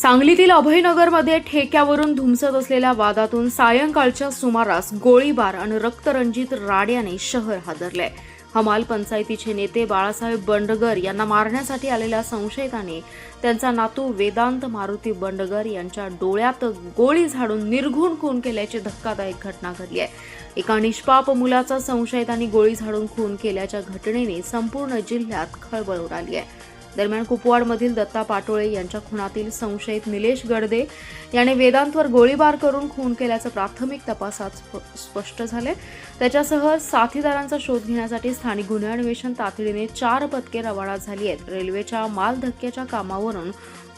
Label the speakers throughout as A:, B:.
A: सांगलीतील अभयनगरमध्ये ठेक्यावरून धुमसत असलेल्या वादातून सायंकाळच्या सुमारास गोळीबार आणि रक्तरंजित राड्याने शहर हादरले। हमाल पंचायतीचे नेते बाळासाहेब बंडगर यांना मारण्यासाठी आलेल्या संशयिताने त्यांचा नातू वेदांत मारुती बंडगर यांच्या डोळ्यात गोळी झाडून निर्घृण खून केल्याची धक्कादायक घटना घडली आहे। एका निष्पाप मुलाचा संशयितांनी गोळी झाडून खून केल्याच्या घटनेने संपूर्ण जिल्ह्यात खळबळ उडाली आहे। दरम्यान कुपवाडमधील दत्ता पाटोळे यांच्या खुनातील संशयित निलेश गडदे याने वेदांतवर गोळीबार करून खून केल्याचं प्राथमिक तपासात स्पष्ट झाले। त्याच्यासह साथीदारांचा शोध घेण्यासाठी स्थानिक गुन्हे अन्वेषण तातडीने 4 पथके रवाना झाली आहेत। रेल्वेच्या माल धक्क्याच्या कामावरून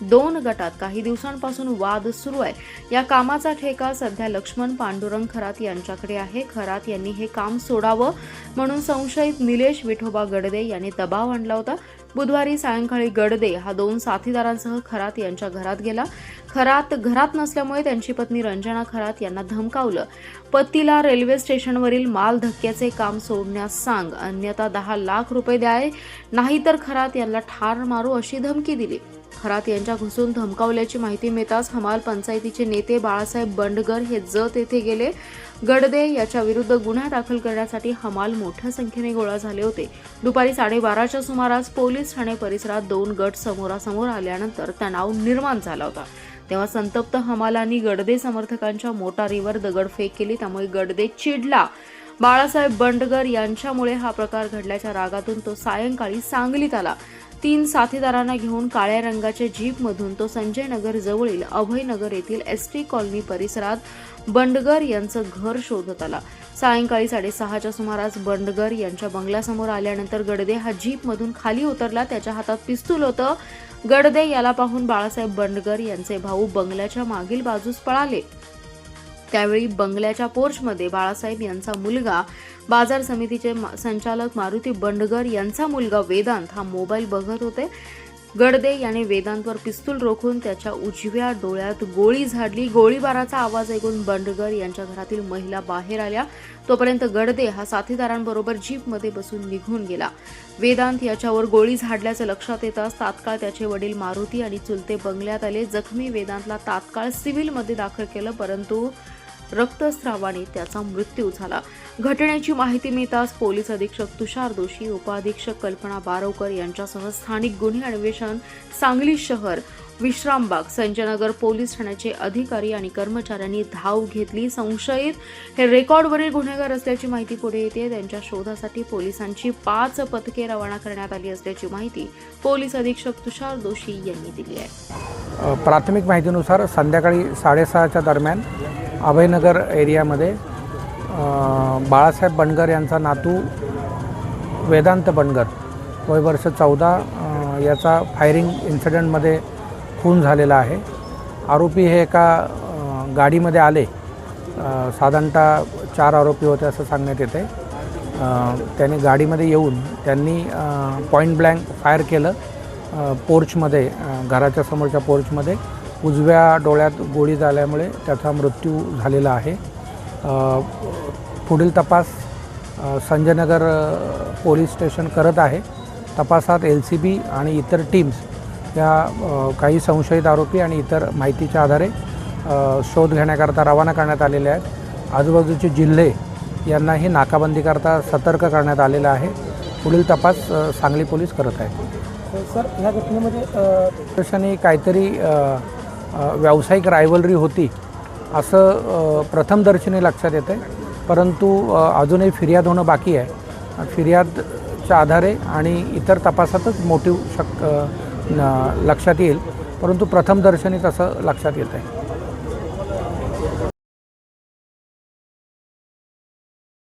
A: 2 गटात काही दिवसांपासून वाद सुरू आहे। या कामाचा ठेका सध्या लक्ष्मण पांडुरंग खरात यांच्याकडे आहे। खरात यांनी हे काम सोडावं म्हणून संशयित निलेश विठोबा गडदे यांनी दबाव आणला होता। बुधवारी सायंकाळी गडदे हा 2 साथीदारांसह खरात यांच्या घरात गेला। खरात घरात नसल्यामुळे त्यांची पत्नी रंजना खरात यांना धमकावलं। पतीला रेल्वे स्टेशनवरील माल धक्क्याचे काम सोडण्यास सांग, अन्यथा 10 लाख रुपये द्याय, नाहीतर खरात यांना ठार मारू अशी धमकी दिली। खरात यांच्या घुसून धमकावल्याची माहिती मिळताच हमाल पंचायतीचे नेते बाळासाहेब बंडगर हे जत येथे गेले। गडदे याच्या विरुद्ध गुन्हा दाखल करण्यासाठी हमाल मोठ्या संख्येने गोळा झाले होते। दुपारी 12:30च्या सुमारास पोलीस ठाणे परिसरात 2 गट समोरासमोर आल्यानंतर तणाव निर्माण झाला होता। तेव्हा संतप्त हमालांनी गडदे समर्थकांच्या मोटारीवर दगडफेक केली, त्यामुळे गडदे चिडला। बाळासाहेब बंडगर यांच्यामुळे हा प्रकार घडल्याच्या रागातून तो सायंकाळी सांगलीत आला। 3 साथीदारांना घेऊन काळ्या रंगाच्या जीपमधून तो संजय नगर जवळील अभयनगर येथील एसटी कॉलनी परिसरात बंडगर यांचं घर शोधत आला। सायंकाळी 6:30च्या सुमारास बंडगर यांच्या बंगल्यासमोर आल्यानंतर गडदे हा जीपमधून खाली उतरला। त्याच्या हातात पिस्तूल होतं। गडदे याला पाहून बाळासाहेब बंडगर यांचे भाऊ बंगल्याच्या मागील बाजूस पळाले। त्यावेळी बंगल्याच्या पोर्चमध्ये बाळासाहेब यांचा मुलगा, बाजार समितीचे संचालक मारुती बंडगर यांचा मुलगा वेदांत हा मोबाईल बघत होते। गडदे याने वेदांतवर पिस्तूल रोखून त्याच्या उजव्या डोळ्यात गोळी झाडली। गोळीबाराचा आवाज ऐकून बंडगर यांच्या घरातील महिला बाहेर आल्या। तोपर्यंत गडदे हा साथीदारांबरोबर जीपमध्ये बसून निघून गेला। वेदांत याच्यावर गोळी झाडल्याचं लक्षात येताच तात्काळ त्याचे वडील मारुती आणि चुलते बंगल्यात आले। जखमी वेदांतला तात्काळ सिव्हिलमध्ये दाखल केलं, परंतु रक्तस्रावाने त्याचा मृत्यू झाला। घटनेची माहिती मिळताच पोलीस अधीक्षक तुषार दोशी, उपअधीक्षक कल्पना बारवकर यांच्यासह स्थानिक गुन्हे अन्वेषण, सांगली शहर, विश्रामबाग, संजयनगर पोलीस ठाण्याचे अधिकारी आणि कर्मचाऱ्यांनी धाव घेतली। संशयित हे रेकॉर्डवरील गुन्हेगार असल्याची माहिती पुढे येते। त्यांच्या शोधासाठी पोलिसांची 5 पथके रवाना करण्यात आली असल्याची माहिती पोलीस अधीक्षक तुषार दोशी यांनी दिली आहे।
B: प्राथमिक माहितीनुसार संध्याकाळी 6:30च्या दरम्यान अभयनगर एरियामध्ये बाळासाहेब बंडगर यांचा नातू वेदांत बंडगर वय वर्ष 14 याचा फायरिंग इन्सिडेंटमध्ये खून झालेला आहे। आरोपी हे एका गाडीमध्ये आले। साधारणतः 4 आरोपी होते असं सांगण्यात येते। त्यांनी गाडीमध्ये येऊन त्यांनी पॉईंट ब्लँक फायर केलं पोर्चमध्ये, घराच्या समोरच्या पोर्चमध्ये। उजव्या डोळ्यात गोळी झाल्यामुळे त्याचा मृत्यू झालेला आहे। पुढील तपास संजयनगर पोलीस स्टेशन करत आहे। तपासात LCB आणि इतर टीम्स या काही संशयित आरोपी आणि इतर माहितीच्या आधारे शोध घेण्याकरता रवाना करण्यात आलेले आहेत। आजूबाजूचे जिल्हे यांनाही नाकाबंदीकरता सतर्क करण्यात आलेलं आहे। पुढील तपास सांगली पोलीस करत आहेत।
C: सर, ह्या घटनेमध्ये
B: काहीतरी व्यावसायिक रायव्हलरी होती असं प्रथमदर्शनी लक्षात येते, परंतु अजूनही फिर्याद होणं बाकी आहे। फिर्यादच्या आधारे आणि इतर तपासातच मोटिव्ह लक्षात येईल, परंतु प्रथमदर्शनीच असं लक्षात येत आहे।